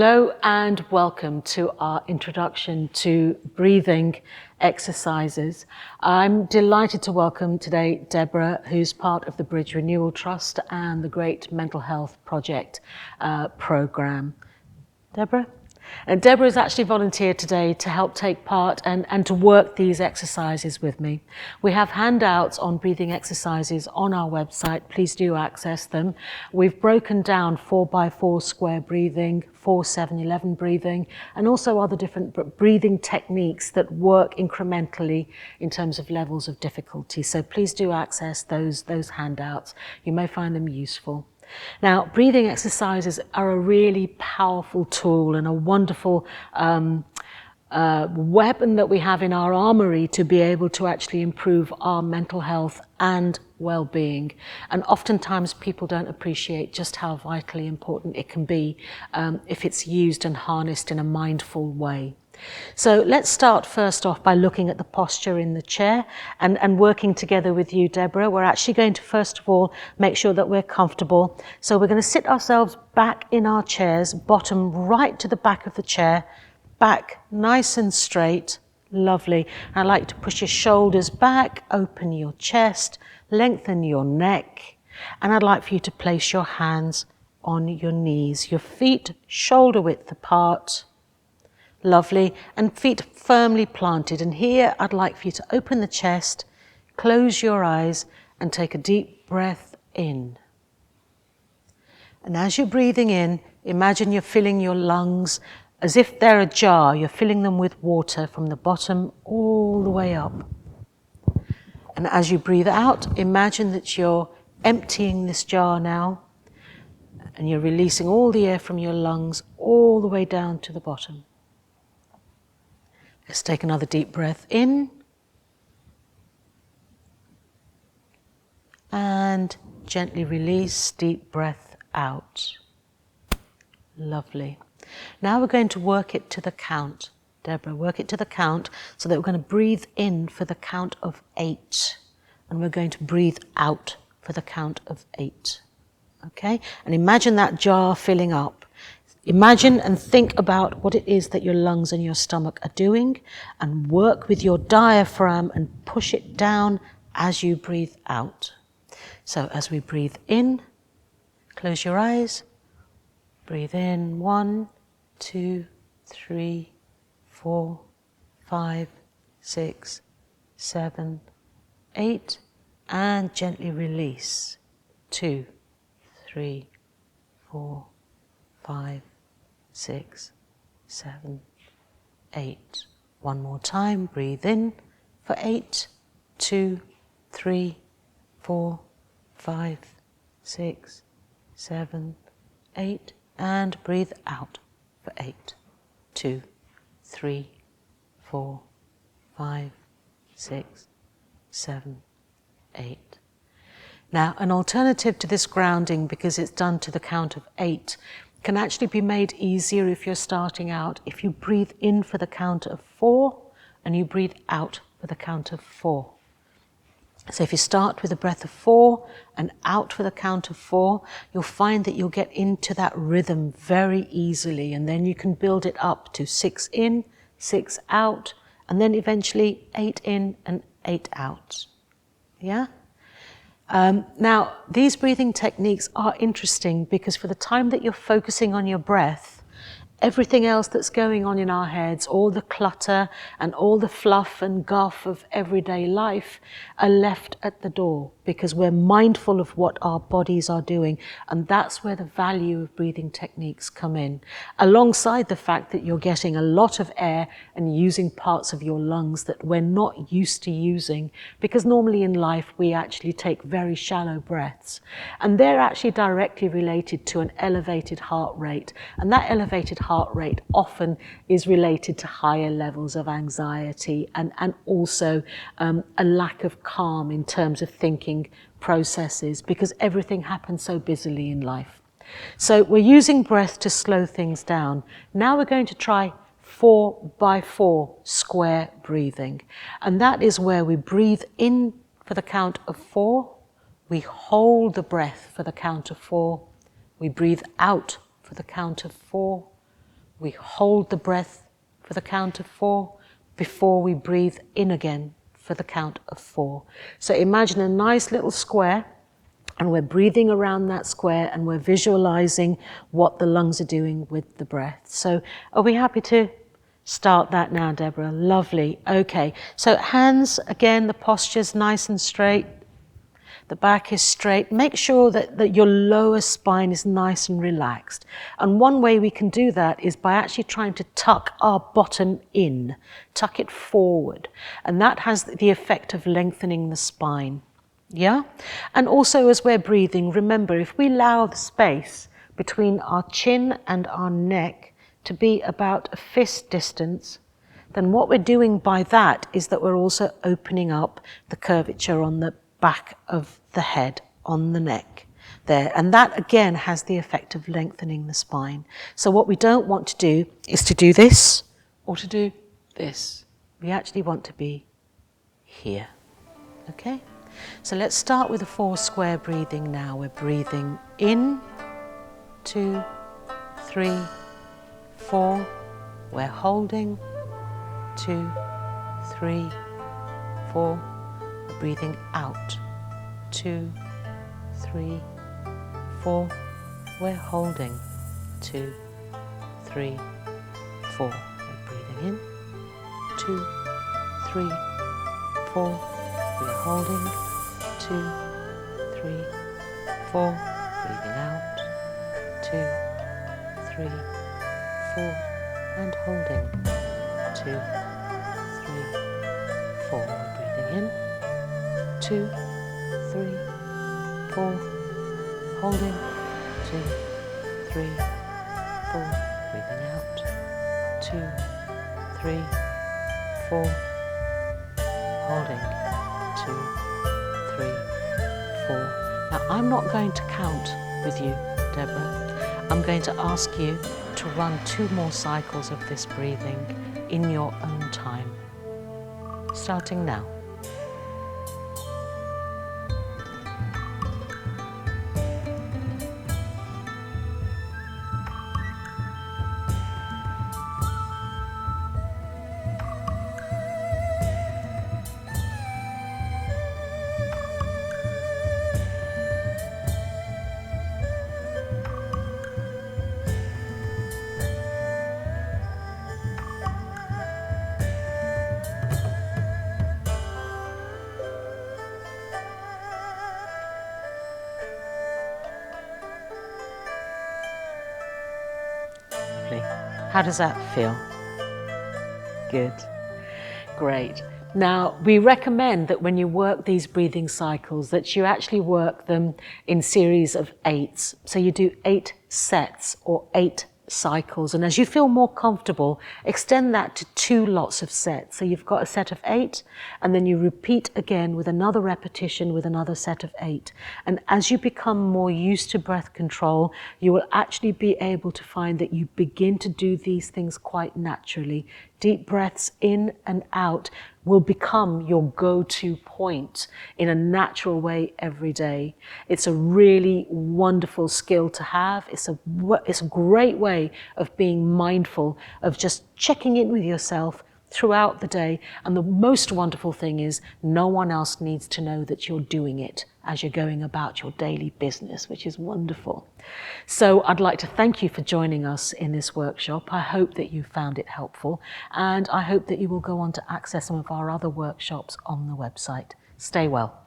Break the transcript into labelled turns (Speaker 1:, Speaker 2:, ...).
Speaker 1: Hello and welcome to our introduction to breathing exercises. I'm delighted to welcome today Deborah, who's part of the Bridge Renewal Trust and the Great Mental Health Project programme. Deborah? And Deborah has actually volunteered today to help take part and to work these exercises with me. We have handouts on breathing exercises on our website. Please do access them. We've broken down 4x4 square breathing, 4-7-11 breathing, and also other different breathing techniques that work incrementally in terms of levels of difficulty. So please do access those handouts. You may find them useful. Now, breathing exercises are a really powerful tool and a wonderful weapon that we have in our armory to be able to actually improve our mental health and well-being. And oftentimes people don't appreciate just how vitally important it can be if it's used and harnessed in a mindful way. So let's start first off by looking at the posture in the chair and working together with you, Deborah. We're actually going to first of all make sure that we're comfortable. So we're going to sit ourselves back in our chairs, bottom right to the back of the chair, back nice and straight. Lovely. I'd like to push your shoulders back, open your chest, lengthen your neck, and I'd like for you to place your hands on your knees, your feet shoulder width apart. Lovely, and feet firmly planted. And here I'd like for you to open the chest, close your eyes and take a deep breath in. And as you're breathing in, imagine you're filling your lungs as if they're a jar. You're filling them with water from the bottom all the way up. And as you breathe out, imagine that you're emptying this jar now and you're releasing all the air from your lungs all the way down to the bottom. Let's take another deep breath in and gently release, deep breath out. Lovely. Now we're going to work it to the count. Deborah, work it to the count so that we're going to breathe in for the count of 8 and we're going to breathe out for the count of 8. Okay? And imagine that jar filling up. Imagine and think about what it is that your lungs and your stomach are doing and work with your diaphragm and push it down as you breathe out. So as we breathe in, close your eyes, breathe in 1, 2, 3, 4, 5, 6, 7, 8, and gently release 2, 3, 4, 5, 6, 7, 8. One more time, breathe in for 8, 2, 3, 4, 5, 6, 7, 8, and breathe out for 8, 2, 3, 4, 5, 6, 7, 8. Now, an alternative to this grounding, because it's done to the count of 8, can actually be made easier if you're starting out. If you breathe in for the count of 4 and you breathe out for the count of 4. So if you start with a breath of 4 and out for the count of 4, you'll find that you'll get into that rhythm very easily, and then you can build it up to 6 in, 6 out, and then eventually 8 in and 8 out. Yeah? Now, these breathing techniques are interesting because for the time that you're focusing on your breath, everything else that's going on in our heads, all the clutter and all the fluff and guff of everyday life are left at the door because we're mindful of what our bodies are doing. And that's where the value of breathing techniques come in, alongside the fact that you're getting a lot of air and using parts of your lungs that we're not used to using, because normally in life we actually take very shallow breaths. And they're actually directly related to an elevated heart rate. And that elevated heart rate often is related to higher levels of anxiety and also a lack of calm in terms of thinking processes, because everything happens so busily in life. So we're using breath to slow things down. Now we're going to try 4x4 square breathing. And that is where we breathe in for the count of 4, we hold the breath for the count of 4, we breathe out for the count of 4, we hold the breath for the count of 4 before we breathe in again for the count of 4. So imagine a nice little square, and we're breathing around that square and we're visualizing what the lungs are doing with the breath. So are we happy to start that now, Deborah? Lovely. Okay, so hands, again, the posture's nice and straight. The back is straight. Make sure that your lower spine is nice and relaxed. And one way we can do that is by actually trying to tuck our bottom in, tuck it forward. And that has the effect of lengthening the spine. Yeah? And also as we're breathing, remember, if we allow the space between our chin and our neck to be about a fist distance, then what we're doing by that is that we're also opening up the curvature on the back of the head, on the neck there. And that again has the effect of lengthening the spine. So what we don't want to do is to do this or to do this. We actually want to be here. Okay? So let's start with the 4 square breathing now. We're breathing in, 2, 3, 4. We're holding, 2, 3, 4. We're breathing out, 2, 3, 4. We're holding, 2, 3, 4. We're breathing in, 2, 3, 4. We're holding, 2, 3, 4. Breathing out, 2, 3, 4. And holding, 2, 3, 4. We're breathing in, 2, 3, 4. Holding, 2, 3, 4. Breathing out, 2, 3, 4. Holding, 2, 3, 4. Now I'm not going to count with you, Deborah. I'm going to ask you to run 2 more cycles of this breathing in your own time. Starting now. How does that feel? Good. Great. Now, we recommend that when you work these breathing cycles, that you actually work them in series of 8s. So you do 8 sets or 8 cycles. And as you feel more comfortable, extend that to 2 lots of sets. So you've got a set of 8, and then you repeat again with another repetition with another set of 8. And as you become more used to breath control, you will actually be able to find that you begin to do these things quite naturally. Deep breaths in and out will become your go-to point in a natural way every day. It's a really wonderful skill to have. It's a great way of being mindful, of just checking in with yourself throughout the day. And the most wonderful thing is no one else needs to know that you're doing it as you're going about your daily business, which is wonderful. So I'd like to thank you for joining us in this workshop. I hope that you found it helpful, and I hope that you will go on to access some of our other workshops on the website. Stay well.